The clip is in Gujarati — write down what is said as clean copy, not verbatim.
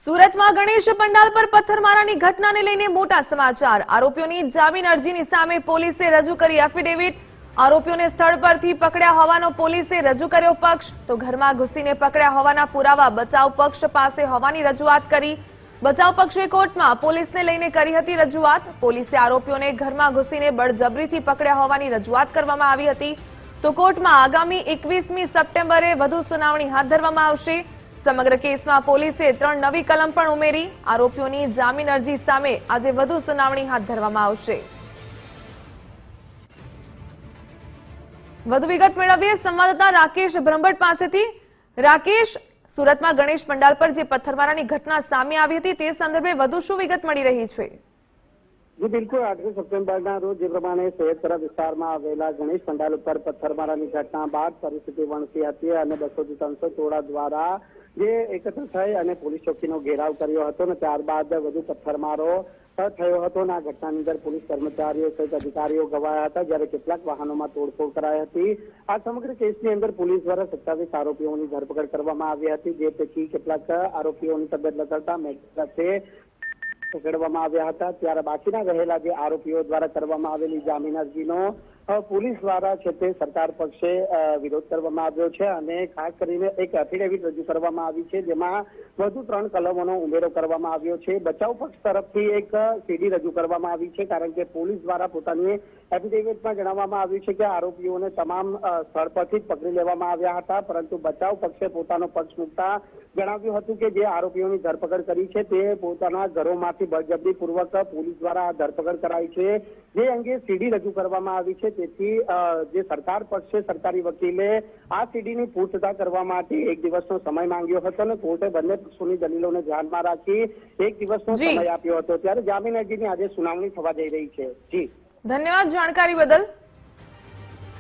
સુરતમાં ગણેશ પંડાલ પર પથ્થરમારાની ઘટનાને લઈને મોટા સમાચાર। આરોપીઓની જામીન અરજીની સામે પોલીસે રજૂ કરી એફિડેવિટ। આરોપીઓને સ્થળ પરથી પકડ્યા હોવાનો પોલીસે રજૂ કર્યો પક્ષ, તો ઘરમાં ઘૂસીને પકડ્યા હોવાના પુરાવા બચાવ પક્ષ પાસે હોવાની રજૂઆત કરી। બચાવ પક્ષે કોર્ટમાં પોલીસને લઈને કરી હતી રજૂઆત। પોલીસે આરોપીઓને ઘરમાં ઘૂસીને બળજબરીથી પકડ્યા હોવાની રજૂઆત કરવામાં આવી હતી, તો કોર્ટમાં આગામી 21મી સપ્ટેમ્બરે વધુ સુનાવણી હાથ ધરવામાં આવશે। સમગ્ર કેસમાં પોલીસે 3 નવી કલમ પણ ઉમેરી। આરોપીઓની જામીન અરજી સામે આજે વધુ સુનાવણી હાથ ધરવામાં આવશે। વધુ વિગત મેળવીએ સંવાદદાતા રાકેશ બ્રહ્મભટ્ટ પાસેથી। રાકેશ, સુરતમાં ગણેશ પંડાલ પર જે પથ્થરમારાની ઘટના સામે આવી હતી તે સંદર્ભે વધુ શું વિગત મળી રહી છે? जी बिल्कुल 8 સપ્ટેમ્બરના રોજ જે પ્રમાણે સૈયદપરા વિસ્તારમાં આવેલા ગણેશ પંડાલ ઉપર પથ્થરમારાની ઘટના બાદ પરિસ્થિતિ વણસી હતી અને 200 થી 300 ટોળા દ્વારા જે એકત્ર થઈ અને પોલીસ ચોકીનો ઘેરાવ કર્યો હતો અને ત્યારબાદ વધુ પથ્થરમારો થયો હતો અને આ ઘટનાની અંદર પોલીસ કર્મચારીઓ સહિત અધિકારીઓ ઘવાયા હતા, જ્યારે કેટલાક વાહનોમાં તોડફોડ કરાઈ હતી। આ સમગ્ર કેસની અંદર પોલીસ દ્વારા 27 આરોપીઓની ધરપકડ કરવામાં આવી હતી, જે પૈકી કેટલાક આરોપીઓની તબિયત લથડતા મેડિકલ પકડવામાં આવ્યા હતા। ત્યારે બાકીના રહેલા જે આરોપીઓ દ્વારા કરવામાં આવેલી જામીન અરજીનો પોલીસ દ્વારા છે તે સરકાર પક્ષે વિરોધ કરવામાં આવ્યો છે અને ખાસ કરીને એક એફિડેવિટ રજૂ કરવામાં આવી છે, જેમાં વધુ 3 કલમોનો ઉમેરો કરવામાં આવ્યો છે। બચાવ પક્ષ તરફથી એક સીડી રજૂ કરવામાં આવી છે, કારણ કે પોલીસ દ્વારા પોતાની એફિડેવિટમાં જણાવવામાં આવ્યું છે કે આરોપીઓને તમામ સ્થળ પરથી જ પકડી લેવામાં આવ્યા હતા, પરંતુ બચાવ પક્ષે પોતાનો પક્ષ મૂકતા જણાવ્યું હતું કે જે આરોપીઓની ધરપકડ કરી છે તે પોતાના ઘરોમાંથી બળજબરીપૂર્વક પોલીસ દ્વારા ધરપકડ કરાઈ છે, જે અંગે સીડી રજૂ કરવામાં આવી છે। તેથી જે સરકાર પક્ષે સરકારી વકીલે આ સીડીની પૂછતાછ કરવા માટે 1 દિવસનો સમય માંગ્યો હતો અને કોર્ટે બંને પક્ષોની દલીલોને ધ્યાનમાં રાખી 1 દિવસનો સમય આપ્યો હતો। ત્યારે જામીન અરજીની આજે સુનાવણી થવા જઈ રહી છે। જી ધન્યવાદ જાણકારી બદલ।